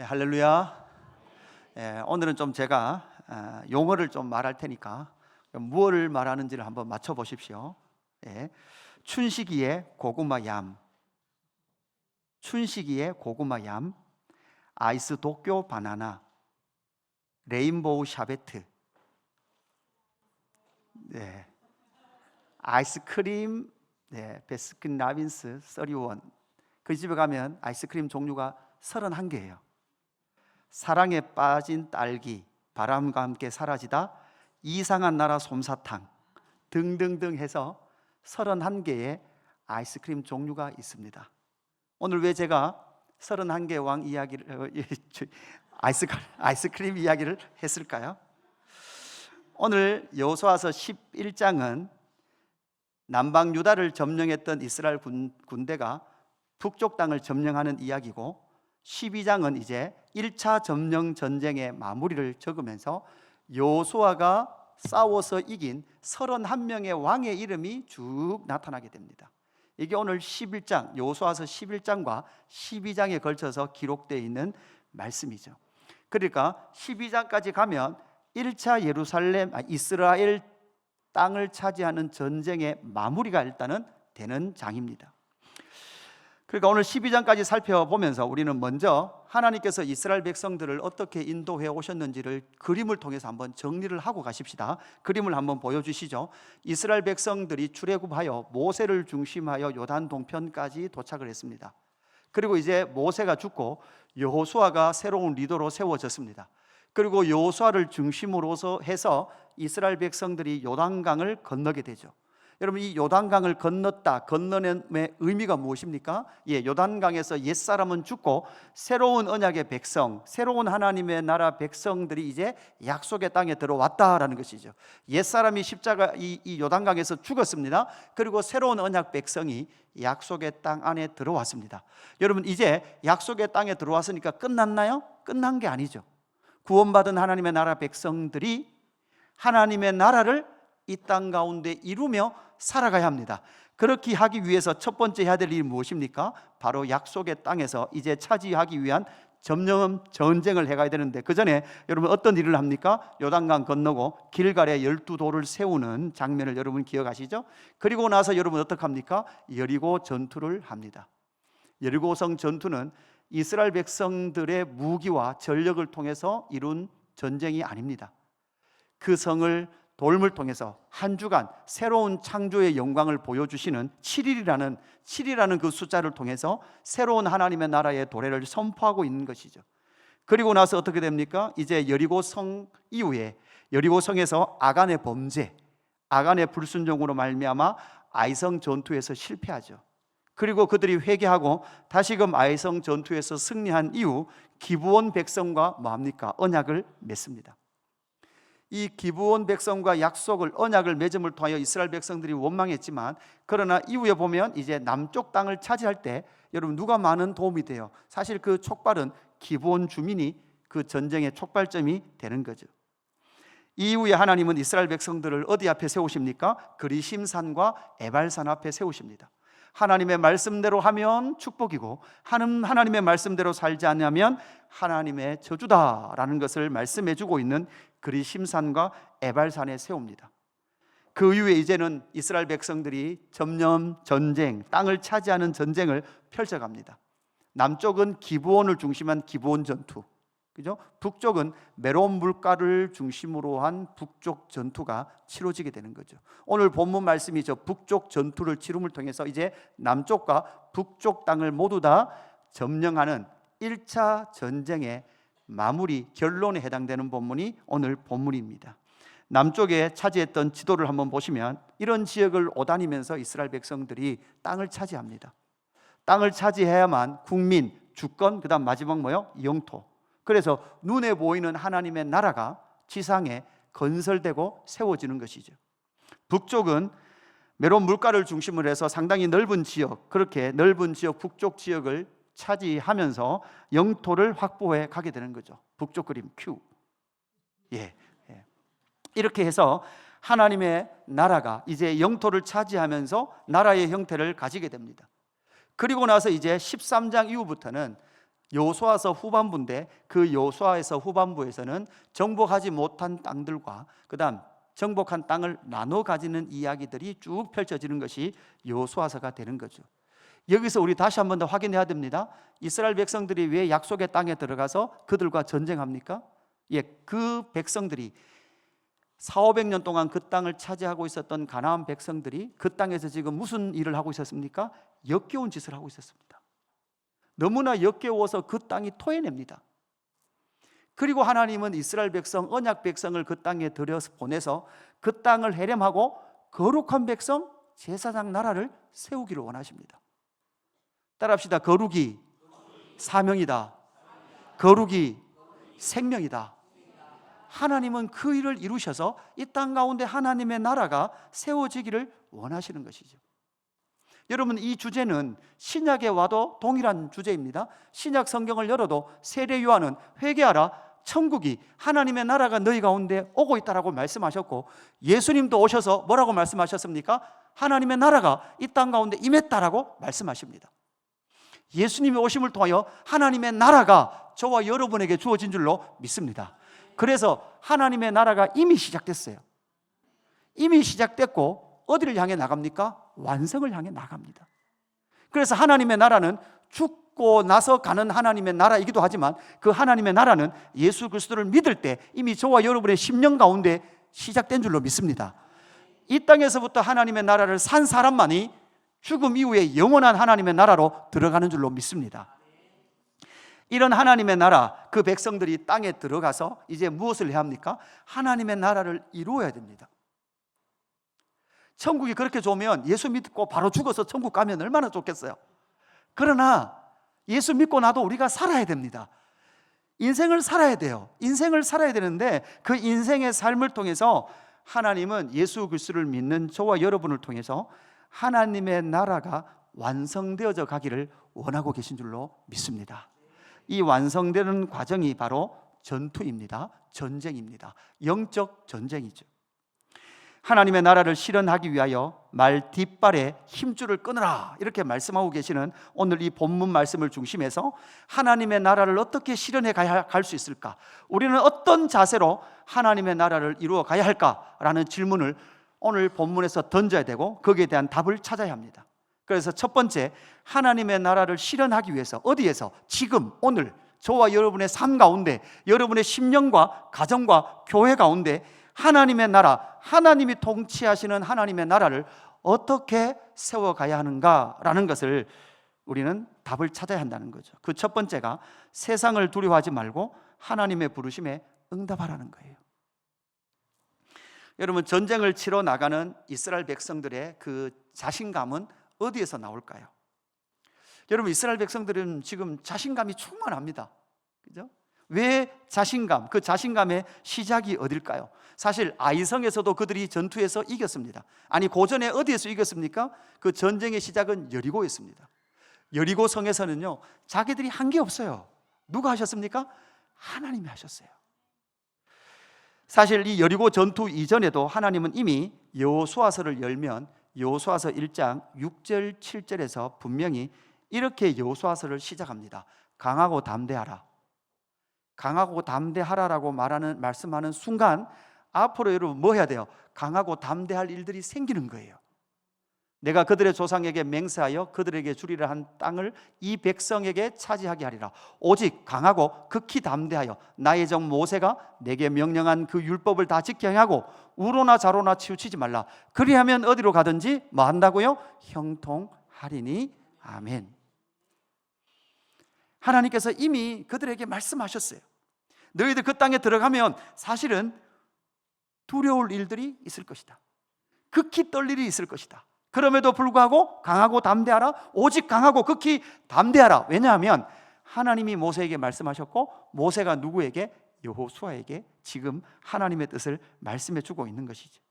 할렐루야. 오늘은 좀 제가 용어를 좀 말할 테니까 무엇을 말하는지를 한번 맞춰 보십시오. 춘식이의 고구마 얌, 춘식이의 고구마 얌, 아이스 도쿄 바나나, 레인보우 샤베트, 아이스크림, 베스킨 라빈스 31. 그 집에 가면 아이스크림 종류가 31개예요. 사랑에 빠진 딸기, 바람과 함께 사라지다, 이상한 나라 솜사탕 등등등 해서 31개의 아이스크림 종류가 있습니다. 오늘 왜 제가 31개의 왕 이야기를 아이스크림 이야기를 했을까요? 오늘 여호수아서 11장은 남방 유다를 점령했던 이스라엘 군대가 북쪽 땅을 점령하는 이야기고, 12장은 이제 1차 점령 전쟁의 마무리를 적으면서 여호수아가 싸워서 이긴 31명의 왕의 이름이 쭉 나타나게 됩니다. 이게 오늘 11장, 여호수아서 11장과 12장에 걸쳐서 기록되어 있는 말씀이죠. 그러니까 12장까지 가면 1차 이스라엘 땅을 차지하는 전쟁의 마무리가 일단은 되는 장입니다. 그러니까 오늘 12장까지 살펴보면서 우리는 먼저 하나님께서 이스라엘 백성들을 어떻게 인도해 오셨는지를 그림을 통해서 한번 정리를 하고 가십시다. 그림을 한번 보여주시죠. 이스라엘 백성들이 출애굽하여 모세를 중심하여 요단 동편까지 도착을 했습니다. 그리고 이제 모세가 죽고 여호수아가 새로운 리더로 세워졌습니다. 그리고 여호수아를 중심으로서 해서 이스라엘 백성들이 요단강을 건너게 되죠. 여러분, 이 요단강을 건넜다, 건너는의 의미가 무엇입니까? 요단강에서 옛사람은 죽고 새로운 언약의 백성, 새로운 하나님의 나라 백성들이 이제 약속의 땅에 들어왔다라는 것이죠. 옛사람이 이 요단강에서 죽었습니다. 그리고 새로운 언약 백성이 약속의 땅 안에 들어왔습니다. 여러분, 이제 약속의 땅에 들어왔으니까 끝났나요? 끝난 게 아니죠. 구원받은 하나님의 나라 백성들이 하나님의 나라를 이 땅 가운데 이루며 살아가야 합니다. 그렇게 하기 위해서 첫 번째 해야 될 일이 무엇입니까? 바로 약속의 땅에서 이제 차지하기 위한 점령 전쟁을 해가야 되는데, 그 전에 여러분 어떤 일을 합니까? 요단강 건너고 길갈에 12돌을 세우는 장면을 여러분 기억하시죠? 그리고 나서 여러분 어떻게 합니까? 여리고 전투를 합니다. 여리고성 전투는 이스라엘 백성들의 무기와 전력을 통해서 이룬 전쟁이 아닙니다. 그 성을 돌을 통해서 한 주간 새로운 창조의 영광을 보여주시는 7일이라는 그 숫자를 통해서 새로운 하나님의 나라의 도래를 선포하고 있는 것이죠. 그리고 나서 어떻게 됩니까? 이제 여리고성 이후에 여리고성에서 아간의 범죄, 아간의 불순종으로 말미암아 아이성 전투에서 실패하죠. 그리고 그들이 회개하고 다시금 아이성 전투에서 승리한 이후 기브온 백성과 뭐합니까? 언약을 맺습니다. 이 기브온 백성과 약속을, 언약을 맺음을 통하여 이스라엘 백성들이 원망했지만, 그러나 이후에 보면 이제 남쪽 땅을 차지할 때 여러분 누가 많은 도움이 돼요? 사실 그 촉발은 기브온 주민이 그 전쟁의 촉발점이 되는 거죠. 이후에 하나님은 이스라엘 백성들을 어디 앞에 세우십니까? 그리심산과 에발산 앞에 세우십니다. 하나님의 말씀대로 하면 축복이고 하나님의 말씀대로 살지 않으면 하나님의 저주다라는 것을 말씀해 주고 있는 그리심산과 에발산에 세웁니다. 그 이후에 이제는 이스라엘 백성들이 점점 전쟁, 땅을 차지하는 전쟁을 펼쳐갑니다. 남쪽은 기브온을 중심한 기브온 전투, 그죠? 북쪽은 메론 물가를 중심으로 한 북쪽 전투가 치러지게 되는 거죠. 오늘 본문 말씀이 저 북쪽 전투를 치rum을 통해서 이제 남쪽과 북쪽 땅을 모두 다 점령하는 1차 전쟁의 마무리, 결론에 해당되는 본문이 오늘 본문입니다. 남쪽에 차지했던 지도를 한번 보시면 이런 지역을 오다니면서 이스라엘 백성들이 땅을 차지합니다. 땅을 차지해야만 국민, 주권, 그 다음 마지막 뭐요? 영토. 그래서 눈에 보이는 하나님의 나라가 지상에 건설되고 세워지는 것이죠. 북쪽은 메론 물가를 중심으로 해서 상당히 넓은 지역, 그렇게 넓은 지역, 북쪽 지역을 차지하면서 영토를 확보해 가게 되는 거죠. 북쪽 그림 Q. 이렇게 해서 하나님의 나라가 이제 영토를 차지하면서 나라의 형태를 가지게 됩니다. 그리고 나서 이제 13장 이후부터는 여호수아서 후반부인데 그 여호수아에서 후반부에서는 정복하지 못한 땅들과 그다음 정복한 땅을 나눠 가지는 이야기들이 쭉 펼쳐지는 것이 여호수아서가 되는 거죠. 여기서 우리 다시 한 번 더 확인해야 됩니다. 이스라엘 백성들이 왜 약속의 땅에 들어가서 그들과 전쟁합니까? 그 백성들이 400~500년 동안 그 땅을 차지하고 있었던 가나안 백성들이 그 땅에서 지금 무슨 일을 하고 있었습니까? 역겨운 짓을 하고 있었습니다. 너무나 역겨워서 그 땅이 토해냅니다. 그리고 하나님은 이스라엘 백성, 언약 백성을 그 땅에 들여서 보내서 그 땅을 해렴하고 거룩한 백성, 제사장 나라를 세우기를 원하십니다. 따라합시다. 거룩이 사명이다. 거룩이 생명이다. 하나님은 그 일을 이루셔서 이 땅 가운데 하나님의 나라가 세워지기를 원하시는 것이죠. 여러분, 이 주제는 신약에 와도 동일한 주제입니다. 신약 성경을 열어도 세례 요한은 회개하라, 천국이 하나님의 나라가 너희 가운데 오고 있다라고 말씀하셨고, 예수님도 오셔서 뭐라고 말씀하셨습니까? 하나님의 나라가 이 땅 가운데 임했다라고 말씀하십니다. 예수님의 오심을 통하여 하나님의 나라가 저와 여러분에게 주어진 줄로 믿습니다. 그래서 하나님의 나라가 이미 시작됐어요. 이미 시작됐고 어디를 향해 나갑니까? 완성을 향해 나갑니다. 그래서 하나님의 나라는 죽고 나서 가는 하나님의 나라이기도 하지만 그 하나님의 나라는 예수 그리스도를 믿을 때 이미 저와 여러분의 심령 가운데 시작된 줄로 믿습니다. 이 땅에서부터 하나님의 나라를 산 사람만이 죽음 이후에 영원한 하나님의 나라로 들어가는 줄로 믿습니다. 이런 하나님의 나라, 그 백성들이 땅에 들어가서 이제 무엇을 해야 합니까? 하나님의 나라를 이루어야 됩니다. 천국이 그렇게 좋으면 예수 믿고 바로 죽어서 천국 가면 얼마나 좋겠어요. 그러나 예수 믿고 나도 우리가 살아야 됩니다. 인생을 살아야 돼요. 인생을 살아야 되는데 그 인생의 삶을 통해서 하나님은 예수 그리스도를 믿는 저와 여러분을 통해서 하나님의 나라가 완성되어져 가기를 원하고 계신 줄로 믿습니다. 이 완성되는 과정이 바로 전투입니다. 전쟁입니다. 영적 전쟁이죠. 하나님의 나라를 실현하기 위하여 말 뒷발에 힘줄을 끊으라 이렇게 말씀하고 계시는 오늘 이 본문 말씀을 중심해서 하나님의 나라를 어떻게 실현해 갈 수 있을까? 우리는 어떤 자세로 하나님의 나라를 이루어 가야 할까라는 질문을 오늘 본문에서 던져야 되고 거기에 대한 답을 찾아야 합니다. 그래서 첫 번째, 하나님의 나라를 실현하기 위해서 어디에서? 지금 오늘 저와 여러분의 삶 가운데, 여러분의 심령과 가정과 교회 가운데 하나님의 나라, 하나님이 통치하시는 하나님의 나라를 어떻게 세워가야 하는가라는 것을 우리는 답을 찾아야 한다는 거죠. 그 첫 번째가 세상을 두려워하지 말고 하나님의 부르심에 응답하라는 거예요. 여러분, 전쟁을 치러 나가는 이스라엘 백성들의 그 자신감은 어디에서 나올까요? 여러분, 이스라엘 백성들은 지금 자신감이 충만합니다. 그죠? 왜 자신감? 그 자신감의 시작이 어딜까요? 사실 아이성에서도 그들이 전투에서 이겼습니다. 아니, 고전에 어디에서 이겼습니까? 그 전쟁의 시작은 여리고였습니다. 여리고 성에서는요, 자기들이 한 게 없어요. 누가 하셨습니까? 하나님이 하셨어요. 사실 이 여리고 전투 이전에도 하나님은 이미 여호수아서를 열면 여호수아서 1장 6절 7절에서 분명히 이렇게 여호수아서를 시작합니다. 강하고 담대하라. 강하고 담대하라라고 말씀하는 순간 앞으로 여러분 뭐 해야 돼요? 강하고 담대할 일들이 생기는 거예요. 내가 그들의 조상에게 맹세하여 그들에게 주리라 한 땅을 이 백성에게 차지하게 하리라. 오직 강하고 극히 담대하여 나의 종 모세가 내게 명령한 그 율법을 다 지켜야 하고 우로나 좌로나 치우치지 말라. 그리하면 어디로 가든지 뭐 한다고요? 형통하리니. 아멘. 하나님께서 이미 그들에게 말씀하셨어요. 너희들 그 땅에 들어가면 사실은 두려울 일들이 있을 것이다. 극히 떨릴 일이 있을 것이다. 그럼에도 불구하고 강하고 담대하라. 오직 강하고 극히 담대하라. 왜냐하면 하나님이 모세에게 말씀하셨고 모세가 누구에게? 여호수아에게 지금 하나님의 뜻을 말씀해 주고 있는 것이죠.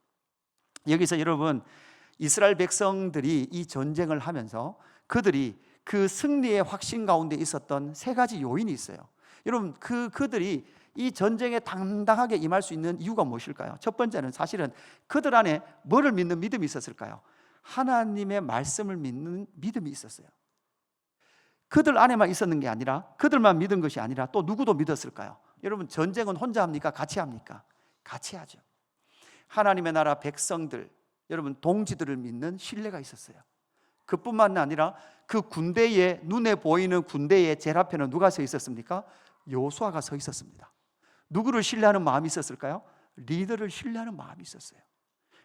여기서 여러분, 이스라엘 백성들이 이 전쟁을 하면서 그들이 그 승리의 확신 가운데 있었던 세 가지 요인이 있어요. 여러분, 그들이 이 전쟁에 당당하게 임할 수 있는 이유가 무엇일까요? 첫 번째는 사실은 그들 안에 뭐를 믿는 믿음이 있었을까요? 하나님의 말씀을 믿는 믿음이 있었어요. 그들 안에만 있었는 게 아니라, 그들만 믿은 것이 아니라 또 누구도 믿었을까요? 여러분, 전쟁은 혼자 합니까? 같이 합니까? 같이 하죠. 하나님의 나라 백성들, 여러분 동지들을 믿는 신뢰가 있었어요. 그뿐만 아니라 그 군대에, 눈에 보이는 군대의 제일 앞에는 누가 서 있었습니까? 여호수아가 서 있었습니다. 누구를 신뢰하는 마음이 있었을까요? 리더를 신뢰하는 마음이 있었어요.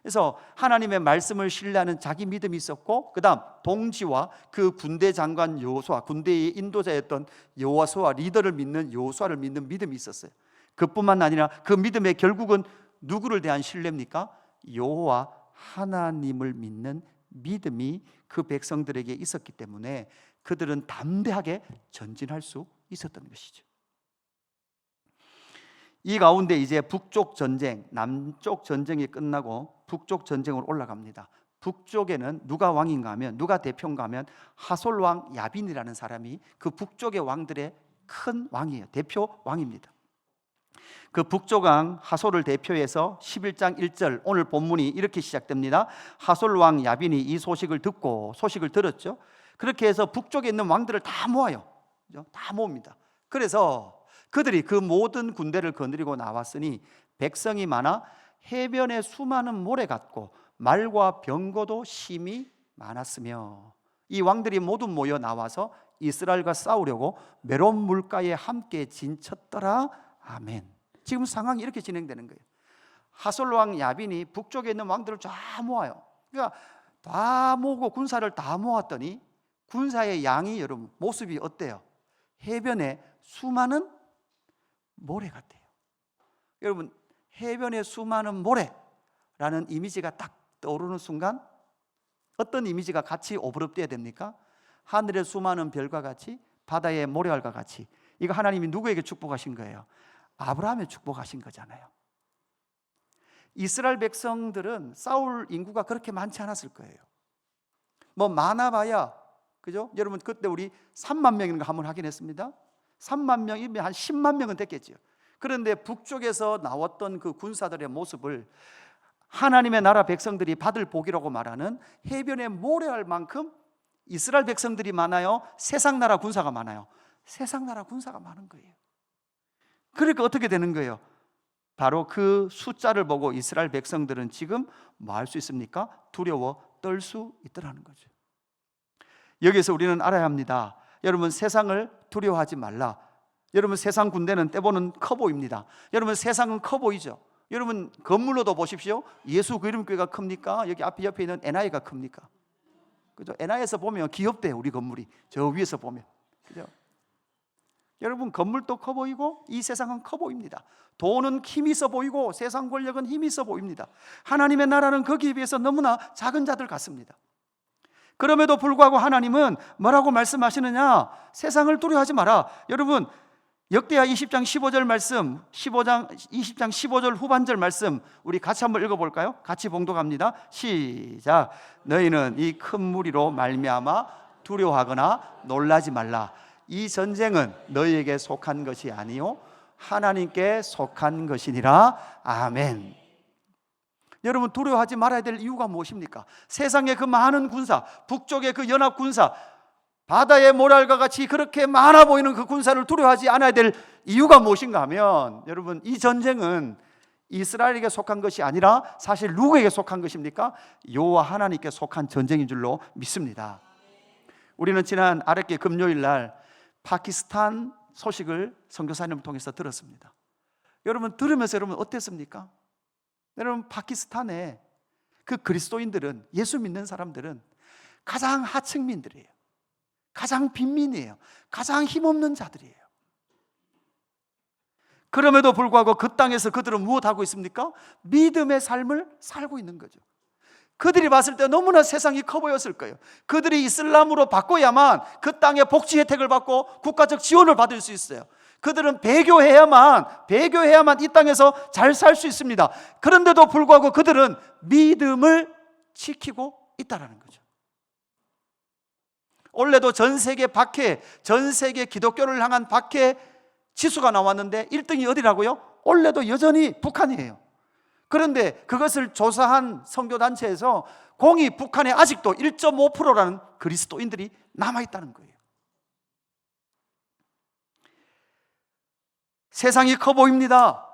그래서 하나님의 말씀을 신뢰하는 자기 믿음이 있었고, 그 다음 동지와 그 군대 장관 여호수아, 군대의 인도자였던 여호수아, 리더를 믿는 여호수아를 믿는 믿음이 있었어요. 그뿐만 아니라 그 믿음의 결국은 누구를 대한 신뢰입니까? 여호와 하나님을 믿는 믿음이 그 백성들에게 있었기 때문에 그들은 담대하게 전진할 수 있었던 것이죠. 이 가운데 이제 북쪽 전쟁, 남쪽 전쟁이 끝나고 북쪽 전쟁으로 올라갑니다. 북쪽에는 누가 왕인가 하면, 누가 대표인가 하면 하솔 왕 야빈이라는 사람이 그 북쪽의 왕들의 큰 왕이에요. 대표 왕입니다. 그 북쪽 왕 하솔을 대표해서 11장 1절, 오늘 본문이 이렇게 시작됩니다. 하솔 왕 야빈이 이 소식을 들었죠. 그렇게 해서 북쪽에 있는 왕들을 다 모아요. 다 모읍니다. 그래서 그들이 그 모든 군대를 거느리고 나왔으니 백성이 많아 해변에 수많은 모래 같고 말과 병거도 심히 많았으며, 이 왕들이 모두 모여 나와서 이스라엘과 싸우려고 메론 물가에 함께 진쳤더라. 아멘. 지금 상황이 이렇게 진행되는 거예요. 하솔 왕 야빈이 북쪽에 있는 왕들을 다 모아요. 그러니까 다 모으고 군사를 다 모았더니 군사의 양이, 여러분 모습이 어때요? 해변에 수많은 모래 같아요. 여러분, 해변에 수많은 모래라는 이미지가 딱 떠오르는 순간 어떤 이미지가 같이 오버랩돼야 됩니까? 하늘의 수많은 별과 같이, 바다의 모래알과 같이. 이거 하나님이 누구에게 축복하신 거예요? 아브라함에 축복하신 거잖아요. 이스라엘 백성들은 싸울 인구가 그렇게 많지 않았을 거예요. 뭐 많아봐야, 그죠? 여러분 그때 우리 3만 명인가 한번 확인했습니다. 3만 명이면 한 10만 명은 됐겠죠. 그런데 북쪽에서 나왔던 그 군사들의 모습을 하나님의 나라 백성들이 받을 복이라고 말하는 해변에 모래알 만큼 이스라엘 백성들이 많아요? 세상 나라 군사가 많아요? 세상 나라 군사가 많은 거예요. 그러니까 어떻게 되는 거예요? 바로 그 숫자를 보고 이스라엘 백성들은 지금 뭐 할 수 있습니까? 두려워 떨 수 있더라는 거죠. 여기서 우리는 알아야 합니다. 여러분, 세상을 두려워하지 말라. 여러분, 세상 군대는 때보는 커 보입니다. 여러분, 세상은 커 보이죠. 여러분, 건물로도 보십시오. 예수 그림교회가 큽니까? 여기 앞에 옆에 있는 NI가 큽니까? 그죠? NI에서 보면 귀엽대요, 우리 건물이. 저 위에서 보면. 그죠? 여러분, 건물도 커 보이고 이 세상은 커 보입니다. 돈은 힘이 있어 보이고 세상 권력은 힘이 있어 보입니다. 하나님의 나라는 거기에 비해서 너무나 작은 자들 같습니다. 그럼에도 불구하고 하나님은 뭐라고 말씀하시느냐? 세상을 두려워하지 마라. 여러분, 역대하 20장 15절 말씀, 20장 15절 후반절 말씀 우리 같이 한번 읽어볼까요? 같이 봉독합니다. 시작. 너희는 이 큰 무리로 말미암아 두려워하거나 놀라지 말라. 이 전쟁은 너희에게 속한 것이 아니요 하나님께 속한 것이니라. 아멘. 여러분, 두려워하지 말아야 될 이유가 무엇입니까? 세상의 그 많은 군사, 북쪽의 그 연합 군사, 바다의 모래알과 같이 그렇게 많아 보이는 그 군사를 두려워하지 않아야 될 이유가 무엇인가 하면, 여러분, 이 전쟁은 이스라엘에게 속한 것이 아니라 사실 누구에게 속한 것입니까? 여호와 하나님께 속한 전쟁인 줄로 믿습니다. 우리는 지난 아랫게 금요일 날 파키스탄 소식을 선교사님을 통해서 들었습니다. 여러분, 들으면서 여러분 어땠습니까? 여러분, 파키스탄의 그 그리스도인들은, 예수 믿는 사람들은 가장 하층민들이에요. 가장 빈민이에요. 가장 힘없는 자들이에요. 그럼에도 불구하고 그 땅에서 그들은 무엇하고 있습니까? 믿음의 삶을 살고 있는 거죠. 그들이 봤을 때 너무나 세상이 커 보였을 거예요. 그들이 이슬람으로 바꿔야만 그 땅의 복지 혜택을 받고 국가적 지원을 받을 수 있어요. 그들은 배교해야만 이 땅에서 잘 살 수 있습니다. 그런데도 불구하고 그들은 믿음을 지키고 있다는 거죠. 원래도 전 세계 기독교를 향한 박해 지수가 나왔는데 1등이 어디라고요? 원래도 여전히 북한이에요. 그런데 그것을 조사한 선교단체에서 공이 북한에 아직도 1.5%라는 그리스도인들이 남아있다는 거예요. 세상이 커 보입니다.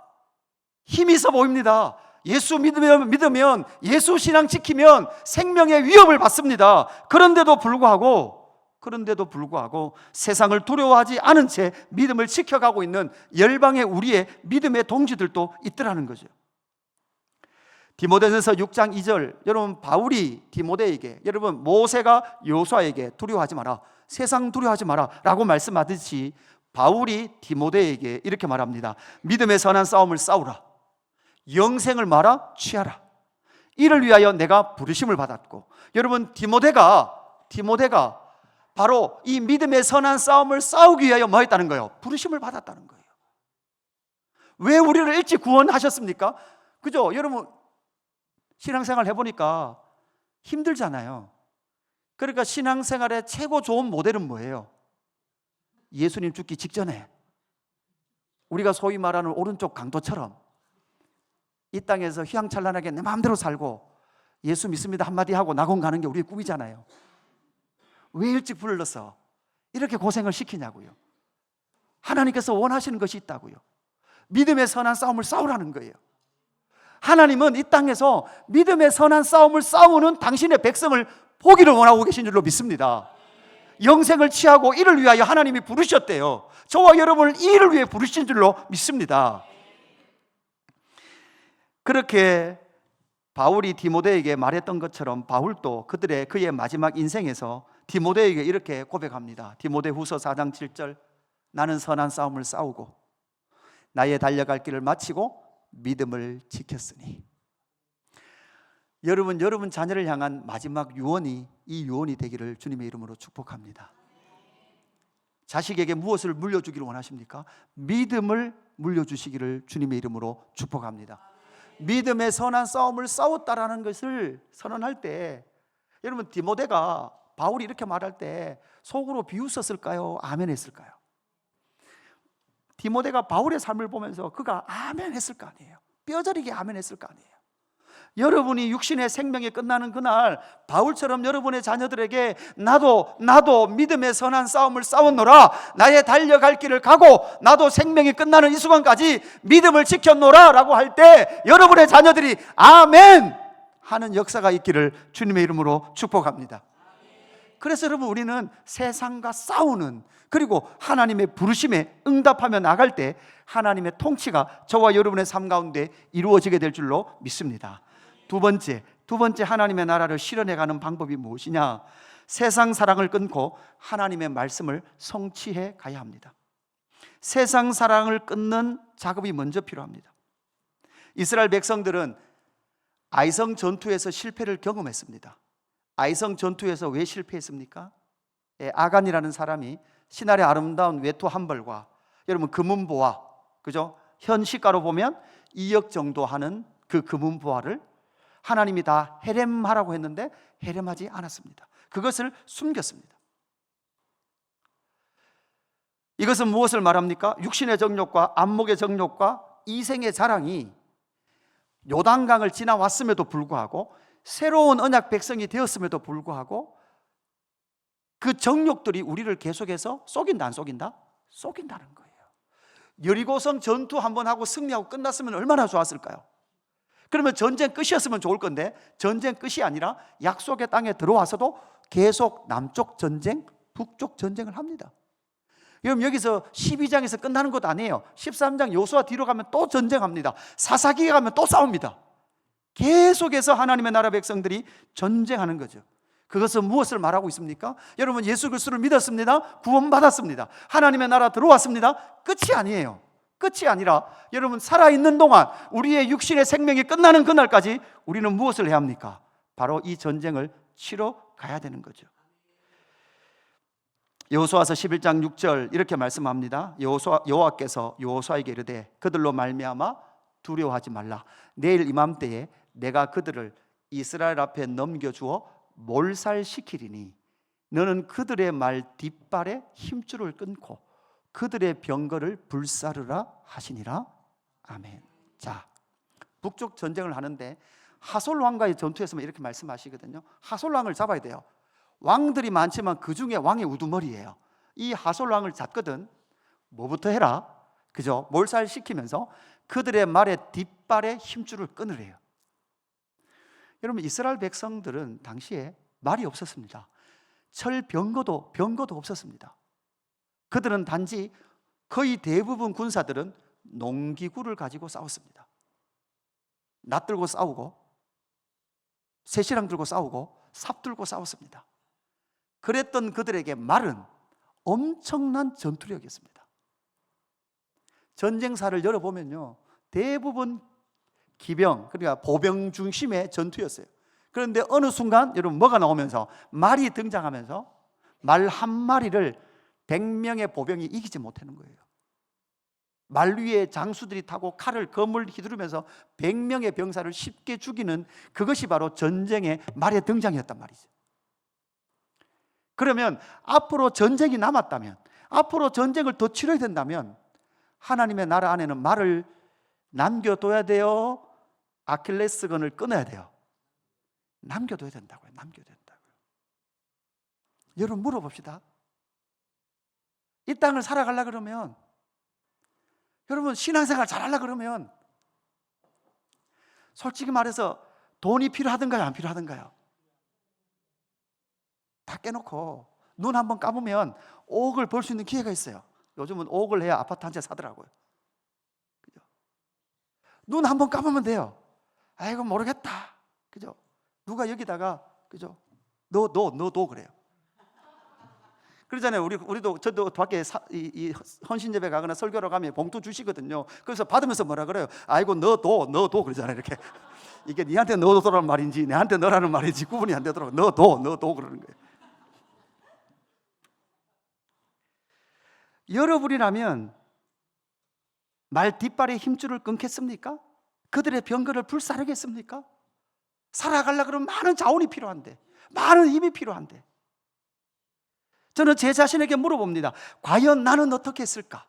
힘이 있어 보입니다. 예수 믿으면 예수 신앙 지키면 생명의 위협을 받습니다. 그런데도 불구하고 세상을 두려워하지 않은 채 믿음을 지켜가고 있는 열방의 우리의 믿음의 동지들도 있더라는 거죠. 디모데전서 6장 2절, 여러분 바울이 디모데에게, 여러분 모세가 여호수아에게 두려워하지 마라, 세상 두려워하지 마라 라고 말씀하듯이 바울이 디모데에게 이렇게 말합니다. 믿음의 선한 싸움을 싸우라, 영생을 말아 취하라. 이를 위하여 내가 부르심을 받았고, 여러분 디모데가 바로 이 믿음의 선한 싸움을 싸우기 위하여 뭐 했다는 거예요? 부르심을 받았다는 거예요. 왜 우리를 일찍 구원하셨습니까? 그죠? 여러분 신앙생활 해보니까 힘들잖아요. 그러니까 신앙생활의 최고 좋은 모델은 뭐예요? 예수님 죽기 직전에 우리가 소위 말하는 오른쪽 강도처럼 이 땅에서 휘황찬란하게 내 마음대로 살고 예수 믿습니다 한마디 하고 낙원 가는 게 우리의 꿈이잖아요. 왜 일찍 불러서 이렇게 고생을 시키냐고요. 하나님께서 원하시는 것이 있다고요. 믿음의 선한 싸움을 싸우라는 거예요. 하나님은 이 땅에서 믿음의 선한 싸움을 싸우는 당신의 백성을 보기를 원하고 계신 줄로 믿습니다. 영생을 취하고 이를 위하여 하나님이 부르셨대요. 저와 여러분을 이를 위해 부르신 줄로 믿습니다. 그렇게 바울이 디모데에게 말했던 것처럼 바울도 그의 마지막 인생에서 디모데에게 이렇게 고백합니다. 디모데후서 4장 7절, 나는 선한 싸움을 싸우고 나의 달려갈 길을 마치고 믿음을 지켰으니. 여러분 자녀를 향한 마지막 유언이 이 유언이 되기를 주님의 이름으로 축복합니다. 자식에게 무엇을 물려주기를 원하십니까? 믿음을 물려주시기를 주님의 이름으로 축복합니다. 믿음의 선한 싸움을 싸웠다라는 것을 선언할 때, 여러분 디모데가 바울이 이렇게 말할 때 속으로 비웃었을까요? 아멘 했을까요? 디모데가 바울의 삶을 보면서 그가 아멘 했을 거 아니에요. 뼈저리게 아멘 했을 거 아니에요. 여러분이 육신의 생명이 끝나는 그날 바울처럼 여러분의 자녀들에게 나도 믿음의 선한 싸움을 싸웠노라, 나의 달려갈 길을 가고 나도 생명이 끝나는 이 순간까지 믿음을 지켰노라 라고 할 때 여러분의 자녀들이 아멘 하는 역사가 있기를 주님의 이름으로 축복합니다. 그래서 여러분 우리는 세상과 싸우는, 그리고 하나님의 부르심에 응답하며 나갈 때 하나님의 통치가 저와 여러분의 삶 가운데 이루어지게 될 줄로 믿습니다. 두 번째 하나님의 나라를 실현해가는 방법이 무엇이냐? 세상 사랑을 끊고 하나님의 말씀을 성취해 가야 합니다. 세상 사랑을 끊는 작업이 먼저 필요합니다. 이스라엘 백성들은 아이성 전투에서 실패를 경험했습니다. 아이성 전투에서 왜 실패했습니까? 아간이라는 사람이 신할의 아름다운 외투 한 벌과 여러분 금은보화, 그죠? 현 시가로 보면 2억 정도 하는 그 금은보화를 하나님이 다 헤렘하라고 했는데 헤렘하지 않았습니다. 그것을 숨겼습니다. 이것은 무엇을 말합니까? 육신의 정욕과 안목의 정욕과 이생의 자랑이 요단강을 지나왔음에도 불구하고, 새로운 언약 백성이 되었음에도 불구하고 그 정욕들이 우리를 계속해서 속인다 안 속인다? 속인다는 거예요. 여리고성 전투 한번 하고 승리하고 끝났으면 얼마나 좋았을까요? 그러면 전쟁 끝이었으면 좋을 건데 전쟁 끝이 아니라 약속의 땅에 들어와서도 계속 남쪽 전쟁, 북쪽 전쟁을 합니다. 여러분 여기서 12장에서 끝나는 것 아니에요. 13장 여호수아 뒤로 가면 또 전쟁합니다. 사사기에 가면 또 싸웁니다. 계속해서 하나님의 나라 백성들이 전쟁하는 거죠. 그것은 무엇을 말하고 있습니까? 여러분 예수 그리스도를 믿었습니다. 구원받았습니다. 하나님의 나라 들어왔습니다. 끝이 아니에요. 끝이 아니라 여러분 살아있는 동안 우리의 육신의 생명이 끝나는 그날까지 우리는 무엇을 해야 합니까? 바로 이 전쟁을 치러 가야 되는 거죠. 여호수아서 11장 6절 이렇게 말씀합니다. 여호와께서 여호수아에게 이르되 그들로 말미암아 두려워하지 말라. 내일 이맘때에 내가 그들을 이스라엘 앞에 넘겨주어 몰살시키리니 너는 그들의 말 뒷발에 힘줄을 끊고 그들의 병거를 불사르라 하시니라. 아멘. 자, 북쪽 전쟁을 하는데 하솔 왕과의 전투에서만 이렇게 말씀하시거든요. 하솔 왕을 잡아야 돼요. 왕들이 많지만 그 중에 왕의 우두머리예요. 이 하솔 왕을 잡거든 뭐부터 해라? 그죠? 몰살시키면서 그들의 말의 뒷발에 힘줄을 끊으래요. 여러분, 이스라엘 백성들은 당시에 말이 없었습니다. 병거도 없었습니다. 그들은 단지 거의 대부분 군사들은 농기구를 가지고 싸웠습니다. 낫 들고 싸우고 쇠시랑 들고 싸우고 삽 들고 싸웠습니다. 그랬던 그들에게 말은 엄청난 전투력이었습니다. 전쟁사를 열어보면요, 대부분 기병, 그러니까 보병 중심의 전투였어요. 그런데 어느 순간 여러분 뭐가 나오면서, 말이 등장하면서 말 한 마리를 100명의 보병이 이기지 못하는 거예요. 말 위에 장수들이 타고 검을 휘두르면서 100명의 병사를 쉽게 죽이는, 그것이 바로 전쟁의 말의 등장이었단 말이죠. 그러면 앞으로 전쟁이 남았다면, 앞으로 전쟁을 더 치러야 된다면 하나님의 나라 안에는 말을 남겨둬야 돼요? 아킬레스건을 끊어야 돼요? 남겨둬야 된다고요. 남겨둬야 된다고요. 여러분, 물어봅시다. 이 땅을 살아가려고 그러면, 여러분 신앙생활 잘하려고 그러면 솔직히 말해서 돈이 필요하던가요, 안 필요하던가요? 다 깨놓고 눈 한번 감으면 5억을 벌 수 있는 기회가 있어요. 요즘은 5억을 해야 아파트 한 채 사더라고요. 그죠? 눈 한번 감으면 돼요. 아이고 모르겠다. 그죠? 누가 여기다가, 그죠? 너 그래요. 그러잖아요. 저도 밖에 이 헌신예배 가거나 설교로 가면 봉투 주시거든요. 그래서 받으면서 뭐라 그래요? 아이고 너도 그러잖아요. 이렇게. 이게 니한테 너도라는 말인지 내한테 너라는 말인지 구분이 안 되도록 너도 그러는 거예요. 여러분이라면 말 뒷발에 힘줄을 끊겠습니까? 그들의 병거를 불사르겠습니까? 살아가려고 그러면 많은 자원이 필요한데, 많은 힘이 필요한데, 저는 제 자신에게 물어봅니다. 과연 나는 어떻게 했을까?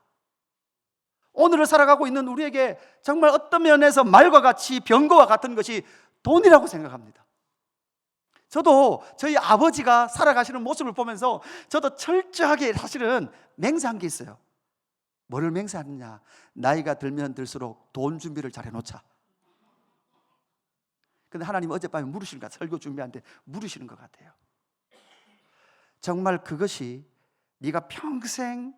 오늘을 살아가고 있는 우리에게 정말 어떤 면에서 말과 같이 병거와 같은 것이 돈이라고 생각합니다. 저도 저희 아버지가 살아가시는 모습을 보면서 저도 철저하게 사실은 맹세한 게 있어요. 뭐를 맹세하느냐? 나이가 들면 들수록 돈 준비를 잘 해놓자. 근데 하나님은 어젯밤에 물으시는 것 같아요. 설교 준비하는데 물으시는 것 같아요. 정말 그것이 네가 평생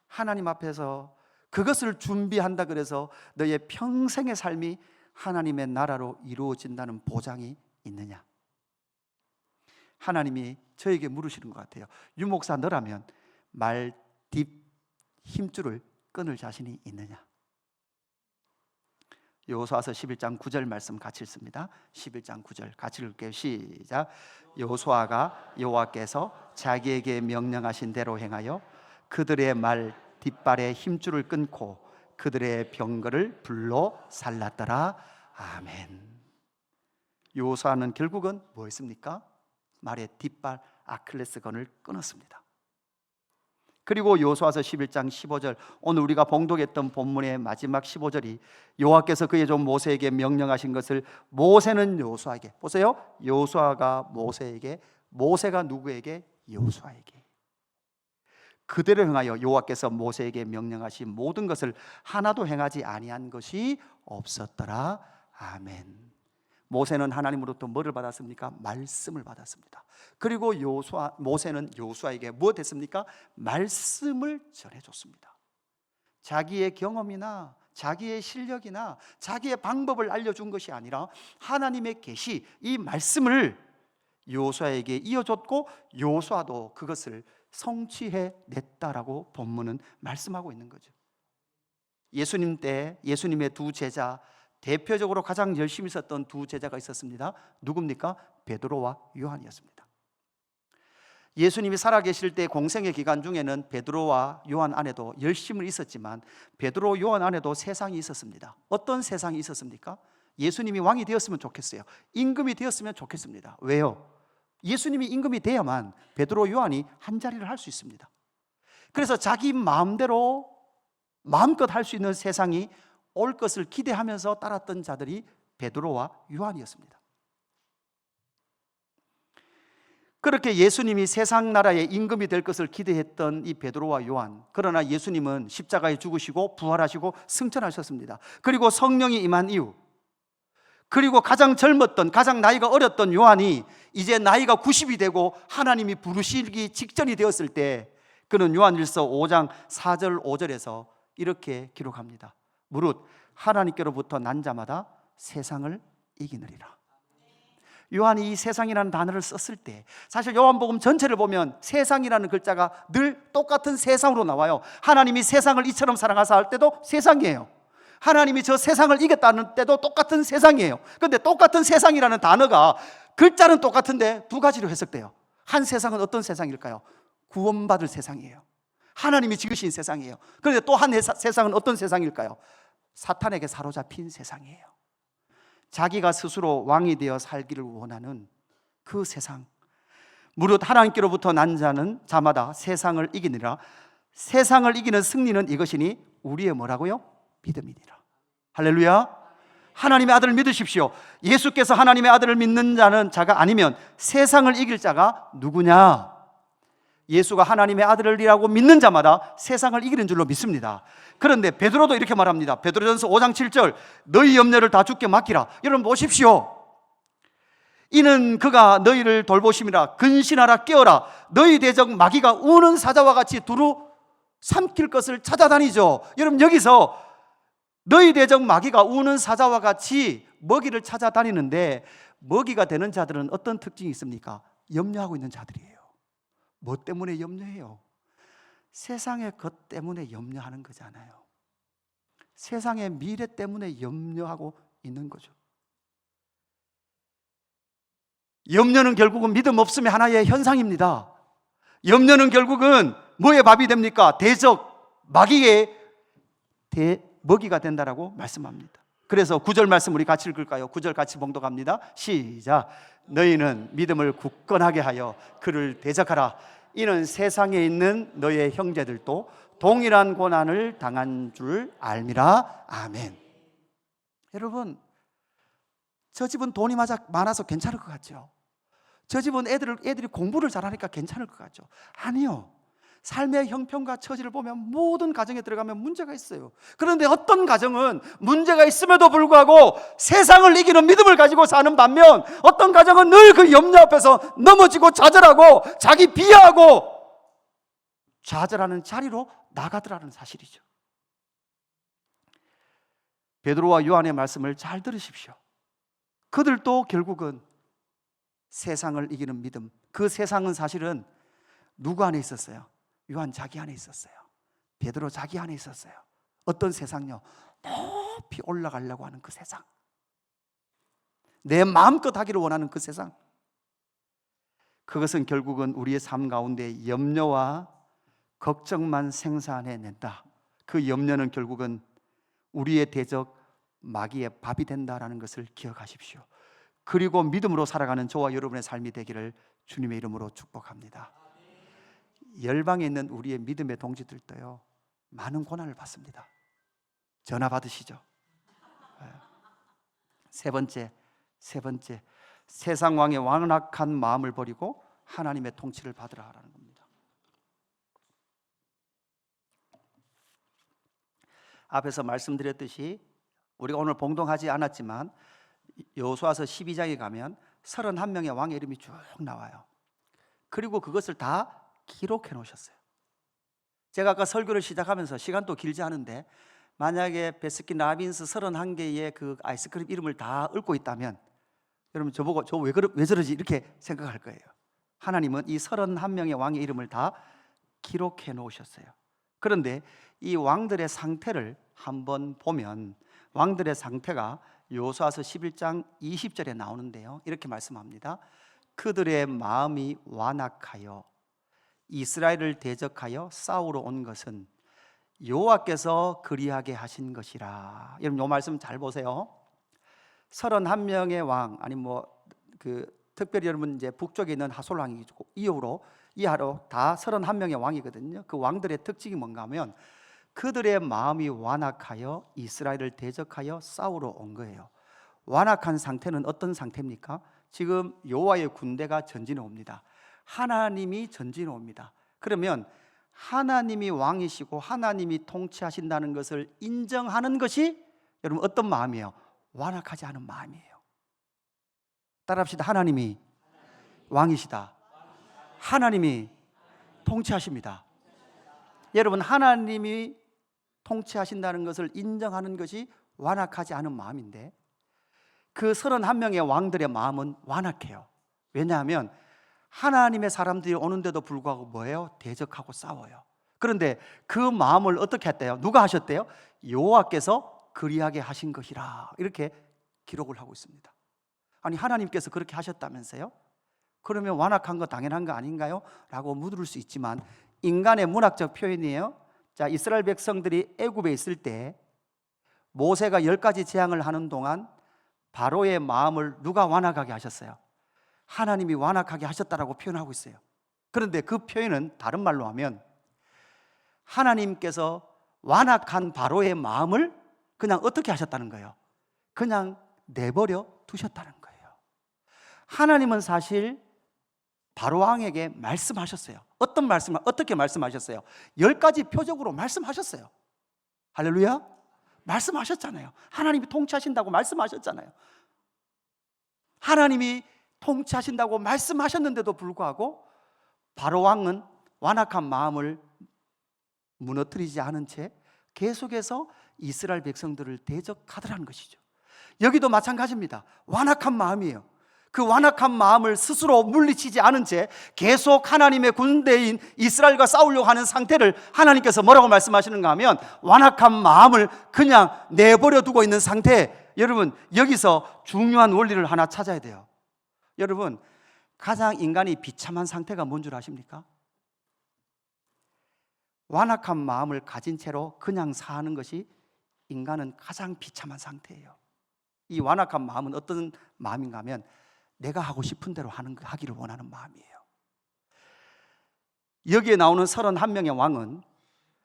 하나님 앞에서 그것을 준비한다 그래서 너의 평생의 삶이 하나님의 나라로 이루어진다는 보장이 있느냐? 하나님이 저에게 물으시는 것 같아요. 유 목사, 너라면 말 뒷 힘줄을 끊을 자신이 있느냐? 여호수아서 11장 9절 말씀 같이 읽습니다. 11장 9절 같이 읽을게요. 시작. 여호수아가 여호와께서 자기에게 명령하신 대로 행하여 그들의 말 뒷발에 힘줄을 끊고 그들의 병거를 불로 살랐더라. 아멘. 여호수아는 결국은 뭐 했습니까? 말의 뒷발 아킬레스건을 끊었습니다. 그리고 여호수아서 11장 15절, 오늘 우리가 봉독했던 본문의 마지막 15절이 여호와께서 그의 종 모세에게 명령하신 것을 모세는 여호수아에게, 보세요, 여호수아가 모세에게, 모세가 누구에게? 여호수아에게 그대로 행하여 여호와께서 모세에게 명령하신 모든 것을 하나도 행하지 아니한 것이 없었더라. 아멘. 모세는 하나님으로부터 뭐를 받았습니까? 말씀을 받았습니다. 그리고 모세는 여호수아에게 무엇 했습니까? 말씀을 전해줬습니다. 자기의 경험이나 자기의 실력이나 자기의 방법을 알려준 것이 아니라 하나님의 계시, 이 말씀을 여호수아에게 이어줬고 여호수아도 그것을 성취해 냈다라고 본문은 말씀하고 있는 거죠. 예수님 때 예수님의 두 제자, 대표적으로 가장 열심히 썼던 두 제자가 있었습니다. 누굽니까? 베드로와 요한이었습니다. 예수님이 살아계실 때 공생의 기간 중에는 베드로와 요한 안에도 열심을 있었지만 베드로, 요한 안에도 세상이 있었습니다. 어떤 세상이 있었습니까? 예수님이 왕이 되었으면 좋겠어요. 임금이 되었으면 좋겠습니다. 왜요? 예수님이 임금이 돼야만 베드로, 요한이 한 자리를 할 수 있습니다. 그래서 자기 마음대로 마음껏 할 수 있는 세상이 올 것을 기대하면서 따랐던 자들이 베드로와 요한이었습니다. 그렇게 예수님이 세상 나라의 임금이 될 것을 기대했던 이 베드로와 요한, 그러나 예수님은 십자가에 죽으시고 부활하시고 승천하셨습니다. 그리고 성령이 임한 이후, 그리고 가장 젊었던, 가장 나이가 어렸던 요한이 이제 나이가 90이 되고 하나님이 부르시기 직전이 되었을 때, 그는 요한일서 5장 4절 5절에서 이렇게 기록합니다. 무릇 하나님께로부터 난 자마다 세상을 이기느리라. 요한이 이 세상이라는 단어를 썼을 때, 사실 요한복음 전체를 보면 세상이라는 글자가 늘 똑같은 세상으로 나와요. 하나님이 세상을 이처럼 사랑하사 할 때도 세상이에요. 하나님이 저 세상을 이겼다는 때도 똑같은 세상이에요. 그런데 똑같은 세상이라는 단어가 글자는 똑같은데 두 가지로 해석돼요. 한 세상은 어떤 세상일까요? 구원받을 세상이에요. 하나님이 지으신 세상이에요. 그런데 또 한 세상은 어떤 세상일까요? 사탄에게 사로잡힌 세상이에요. 자기가 스스로 왕이 되어 살기를 원하는 그 세상. 무릇 하나님께로부터 난 자는 자마다 세상을 이기느니라. 세상을 이기는 승리는 이것이니 우리의 뭐라고요? 믿음이니라. 할렐루야. 하나님의 아들을 믿으십시오. 예수께서 하나님의 아들을 믿는 자는 자가 아니면 세상을 이길 자가 누구냐? 예수가 하나님의 아들이라고 믿는 자마다 세상을 이기는 줄로 믿습니다. 그런데 베드로도 이렇게 말합니다. 베드로전서 5장 7절, 너희 염려를 다 주께 맡기라. 여러분 보십시오. 이는 그가 너희를 돌보심이라. 근신하라, 깨어라. 너희 대적 마귀가 우는 사자와 같이 두루 삼킬 것을 찾아다니죠. 여러분 여기서 너희 대적 마귀가 우는 사자와 같이 먹이를 찾아다니는데, 먹이가 되는 자들은 어떤 특징이 있습니까? 염려하고 있는 자들이에요. 뭐 때문에 염려해요? 세상의 것 때문에 염려하는 거잖아요. 세상의 미래 때문에 염려하고 있는 거죠. 염려는 결국은 믿음 없음의 하나의 현상입니다. 염려는 결국은 뭐의 밥이 됩니까? 대적, 마귀의 먹이가 된다라고 말씀합니다. 그래서 9절 말씀 우리 같이 읽을까요? 9절 같이 봉독합니다. 시작. 너희는 믿음을 굳건하게 하여 그를 대적하라. 이는 세상에 있는 너의 형제들도 동일한 고난을 당한 줄 알미라. 아멘. 여러분, 저 집은 돈이 많아서 괜찮을 것 같죠? 저 집은 애들이 공부를 잘하니까 괜찮을 것 같죠? 아니요. 삶의 형편과 처지를 보면 모든 가정에 들어가면 문제가 있어요. 그런데 어떤 가정은 문제가 있음에도 불구하고 세상을 이기는 믿음을 가지고 사는 반면, 어떤 가정은 늘 그 염려 앞에서 넘어지고 좌절하고 자기 비하하고 좌절하는 자리로 나가더라는 사실이죠. 베드로와 요한의 말씀을 잘 들으십시오. 그들도 결국은 세상을 이기는 믿음, 그 세상은 사실은 누구 안에 있었어요? 요한 자기 안에 있었어요. 베드로 자기 안에 있었어요. 어떤 세상요? 높이 올라가려고 하는 그 세상, 내 마음껏 하기를 원하는 그 세상. 그것은 결국은 우리의 삶 가운데 염려와 걱정만 생산해낸다. 그 염려는 결국은 우리의 대적 마귀의 밥이 된다라는 것을 기억하십시오. 그리고 믿음으로 살아가는 저와 여러분의 삶이 되기를 주님의 이름으로 축복합니다. 열방에 있는 우리의 믿음의 동지들도요, 많은 고난을 받습니다. 전화 받으시죠. 세 번째, 세상 왕의 완악한 마음을 버리고 하나님의 통치를 받으라 하라는 겁니다. 앞에서 말씀드렸듯이 우리가 오늘 봉독하지 않았지만 여호수아서 12장에 가면 31명의 왕의 이름이 쭉 나와요. 그리고 그것을 다 기록해 놓으셨어요. 제가 아까 설교를 시작하면서 시간도 길지 않은데, 만약에 베스킨 라빈스 31개의 그 아이스크림 이름을 다 읊고 있다면 여러분 저보고 저 왜 저러지 이렇게 생각할 거예요. 하나님은 이 31명의 왕의 이름을 다 기록해 놓으셨어요. 그런데 이 왕들의 상태를 한번 보면, 왕들의 상태가 여호수아서 11장 20절에 나오는데요, 이렇게 말씀합니다. 그들의 마음이 완악하여 이스라엘을 대적하여 싸우러 온 것은 여호와께서 그리하게 하신 것이라. 여러분 이 말씀 잘 보세요. 31명의 왕, 아니 특별히 여러분 이제 북쪽에 있는 하솔 왕이 이하로 다 31명의 왕이거든요. 그 왕들의 특징이 뭔가 하면 그들의 마음이 완악하여 이스라엘을 대적하여 싸우러 온 거예요. 완악한 상태는 어떤 상태입니까? 지금 여호와의 군대가 전진해 옵니다. 하나님이 전진해 옵니다. 그러면 하나님이 왕이시고 하나님이 통치하신다는 것을 인정하는 것이 여러분 어떤 마음이에요? 완악하지 않은 마음이에요. 따라합시다. 하나님이 왕이시다. 하나님이 통치하십니다. 여러분, 하나님이 통치하신다는 것을 인정하는 것이 완악하지 않은 마음인데, 그 31명의 왕들의 마음은 완악해요. 왜냐하면 하나님의 사람들이 오는데도 불구하고 뭐예요? 대적하고 싸워요. 그런데 그 마음을 어떻게 했대요? 누가 하셨대요? 여호와께서 그리하게 하신 것이라, 이렇게 기록을 하고 있습니다. 아니, 하나님께서 그렇게 하셨다면서요? 그러면 완악한 거 당연한 거 아닌가요? 라고 묻을 수 있지만 인간의 문학적 표현이에요. 자, 이스라엘 백성들이 애굽에 있을 때 모세가 10가지 재앙을 하는 동안 바로의 마음을 누가 완악하게 하셨어요? 하나님이 완악하게 하셨다라고 표현하고 있어요. 그런데 그 표현은 다른 말로 하면 하나님께서 완악한 바로의 마음을 그냥 어떻게 하셨다는 거예요? 그냥 내버려 두셨다는 거예요. 하나님은 사실 바로 왕에게 말씀하셨어요. 어떤 말씀을 어떻게 말씀하셨어요? 10가지 표적으로 말씀하셨어요. 할렐루야. 말씀하셨잖아요. 하나님이 통치하신다고 말씀하셨잖아요. 하나님이 통치하신다고 말씀하셨는데도 불구하고 바로 왕은 완악한 마음을 무너뜨리지 않은 채 계속해서 이스라엘 백성들을 대적하더라는 것이죠. 여기도 마찬가지입니다. 완악한 마음이에요. 그 완악한 마음을 스스로 물리치지 않은 채 계속 하나님의 군대인 이스라엘과 싸우려고 하는 상태를 하나님께서 뭐라고 말씀하시는가 하면 완악한 마음을 그냥 내버려 두고 있는 상태. 여러분, 여기서 중요한 원리를 하나 찾아야 돼요. 여러분, 가장 인간이 비참한 상태가 뭔 줄 아십니까? 완악한 마음을 가진 채로 그냥 사는 것이 인간은 가장 비참한 상태예요. 이 완악한 마음은 어떤 마음인가 하면 내가 하고 싶은 대로 하기를 원하는 마음이에요. 여기에 나오는 31명의 왕은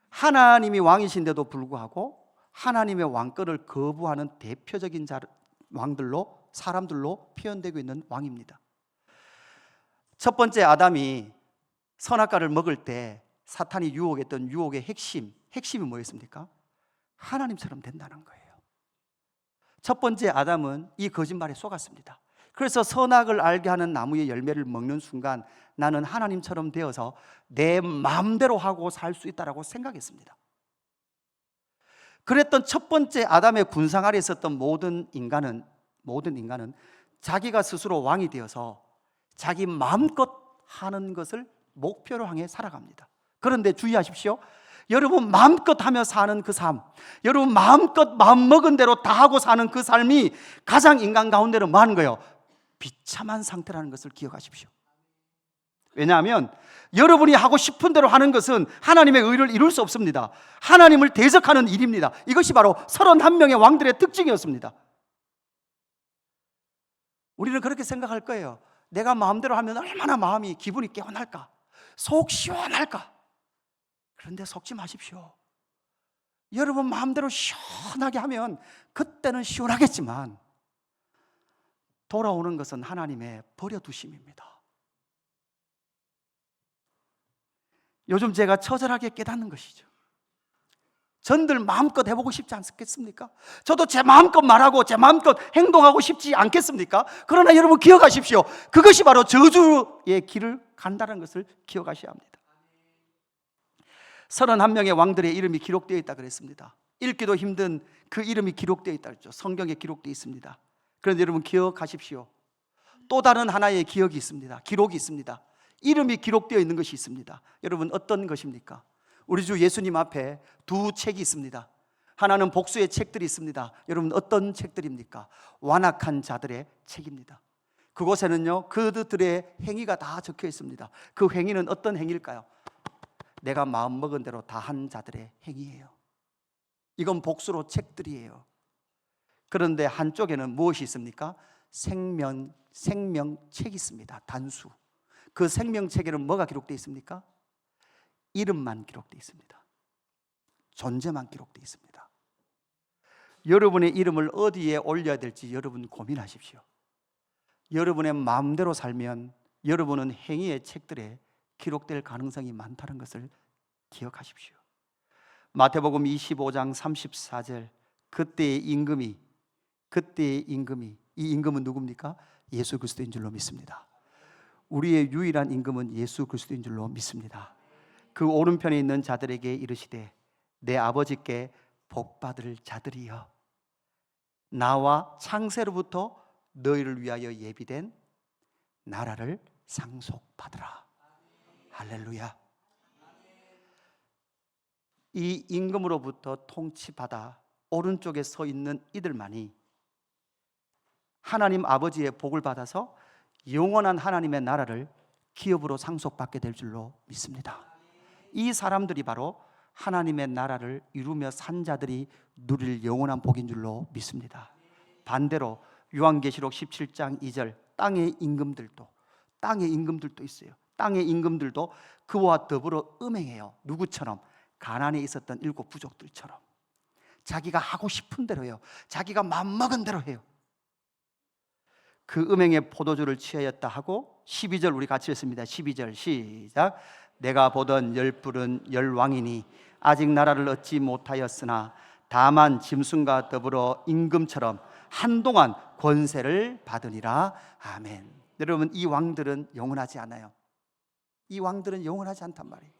하나님이 왕이신데도 불구하고 하나님의 왕권을 거부하는 대표적인 왕들로, 사람들로 표현되고 있는 왕입니다. 첫 번째 아담이 선악과를 먹을 때 사탄이 유혹했던 유혹의 핵심이 뭐였습니까? 하나님처럼 된다는 거예요. 첫 번째 아담은 이 거짓말에 속았습니다. 그래서 선악을 알게 하는 나무의 열매를 먹는 순간 나는 하나님처럼 되어서 내 마음대로 하고 살 수 있다고 생각했습니다. 그랬던 첫 번째 아담의 군상 아래 있었던 모든 인간은 자기가 스스로 왕이 되어서 자기 마음껏 하는 것을 목표로 향해 살아갑니다. 그런데 주의하십시오. 여러분 마음껏 하며 사는 그 삶, 여러분 마음껏 마음먹은 대로 다 하고 사는 그 삶이 가장 인간 가운데는 뭐 하는 거예요? 비참한 상태라는 것을 기억하십시오. 왜냐하면 여러분이 하고 싶은 대로 하는 것은 하나님의 의를 이룰 수 없습니다. 하나님을 대적하는 일입니다. 이것이 바로 31명의 왕들의 특징이었습니다. 우리는 그렇게 생각할 거예요. 내가 마음대로 하면 얼마나 마음이 기분이 개운할까, 속 시원할까. 그런데 속지 마십시오. 여러분 마음대로 시원하게 하면 그때는 시원하겠지만 돌아오는 것은 하나님의 버려두심입니다. 요즘 제가 처절하게 깨닫는 것이죠. 전들 마음껏 해보고 싶지 않겠습니까? 저도 제 마음껏 말하고 제 마음껏 행동하고 싶지 않겠습니까? 그러나 여러분 기억하십시오. 그것이 바로 저주의 길을 간다는 것을 기억하셔야 합니다. 31명의 왕들의 이름이 기록되어 있다 그랬습니다. 읽기도 힘든 그 이름이 기록되어 있다 그랬죠. 성경에 기록되어 있습니다. 그런데 여러분 기억하십시오. 또 다른 하나의 기억이 있습니다. 기록이 있습니다. 이름이 기록되어 있는 것이 있습니다. 여러분 어떤 것입니까? 우리 주 예수님 앞에 두 책이 있습니다. 하나는 복수의 책들이 있습니다. 여러분 어떤 책들입니까? 완악한 자들의 책입니다. 그곳에는요 그들의 행위가 다 적혀 있습니다. 그 행위는 어떤 행위일까요? 내가 마음먹은 대로 다 한 자들의 행위예요. 이건 복수로 책들이에요. 그런데 한쪽에는 무엇이 있습니까? 생명책이 있습니다. 단수. 그 생명책에는 뭐가 기록되어 있습니까? 이름만 기록되어 있습니다. 존재만 기록되어 있습니다. 여러분의 이름을 어디에 올려야 될지 여러분 고민하십시오. 여러분의 마음대로 살면 여러분은 행위의 책들에 기록될 가능성이 많다는 것을 기억하십시오. 마태복음 25장 34절, 그때의 임금이, 이 임금은 누굽니까? 예수 그리스도인 줄로 믿습니다. 우리의 유일한 임금은 예수 그리스도인 줄로 믿습니다. 그 오른편에 있는 자들에게 이르시되 내 아버지께 복받을 자들이여, 나와 창세로부터 너희를 위하여 예비된 나라를 상속받으라. 할렐루야. 이 임금으로부터 통치받아 오른쪽에 서 있는 이들만이 하나님 아버지의 복을 받아서 영원한 하나님의 나라를 기업으로 상속받게 될 줄로 믿습니다. 이 사람들이 바로 하나님의 나라를 이루며 산 자들이 누릴 영원한 복인 줄로 믿습니다. 반대로 요한계시록 17장 2절, 땅의 임금들도 있어요. 땅의 임금들도 그와 더불어 음행해요. 누구처럼? 가나안에 있었던 7 부족들처럼. 자기가 하고 싶은 대로 해요. 자기가 맘먹은 대로 해요. 그 음행의 포도주를 취하였다 하고 12절 우리 같이 읽습니다. 12절 시작. 내가 보던 10뿔은 10왕이니 아직 나라를 얻지 못하였으나 다만 짐승과 더불어 임금처럼 한동안 권세를 받으니라. 아멘. 여러분, 이 왕들은 영원하지 않아요. 이 왕들은 영원하지 않단 말이에요.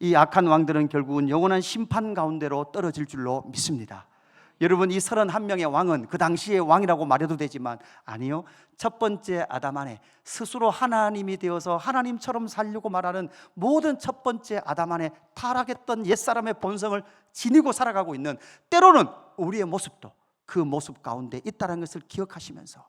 이 악한 왕들은 결국은 영원한 심판 가운데로 떨어질 줄로 믿습니다. 여러분, 이 31명의 왕은 그 당시의 왕이라고 말해도 되지만 아니요, 첫 번째 아담 안에 스스로 하나님이 되어서 하나님처럼 살려고 말하는 모든 첫 번째 아담 안에 타락했던 옛사람의 본성을 지니고 살아가고 있는, 때로는 우리의 모습도 그 모습 가운데 있다는 것을 기억하시면서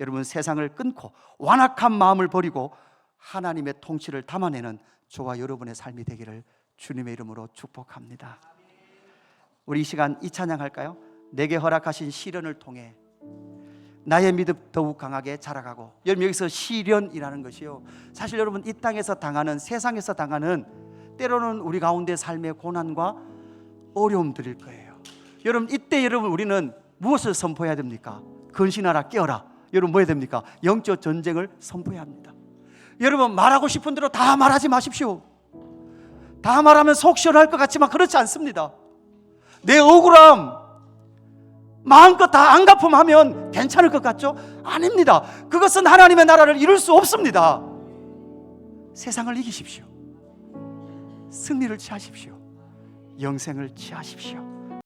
여러분, 세상을 끊고 완악한 마음을 버리고 하나님의 통치를 담아내는 저와 여러분의 삶이 되기를 주님의 이름으로 축복합니다. 우리 이 시간 이 찬양할까요? 내게 허락하신 시련을 통해 나의 믿음 더욱 강하게 자라가고. 여러분, 여기서 시련이라는 것이요, 사실 여러분 이 땅에서 당하는, 세상에서 당하는 때로는 우리 가운데 삶의 고난과 어려움들일 거예요. 여러분, 이때 여러분 우리는 무엇을 선포해야 됩니까? 근신하라, 깨어라. 여러분, 뭐 해야 됩니까? 영적 전쟁을 선포해야 합니다. 여러분, 말하고 싶은 대로 다 말하지 마십시오. 다 말하면 속 시원할 것 같지만 그렇지 않습니다. 내 억울함 마음껏 다 안 갚음하면 괜찮을 것 같죠? 아닙니다. 그것은 하나님의 나라를 이룰 수 없습니다. 세상을 이기십시오. 승리를 취하십시오. 영생을 취하십시오.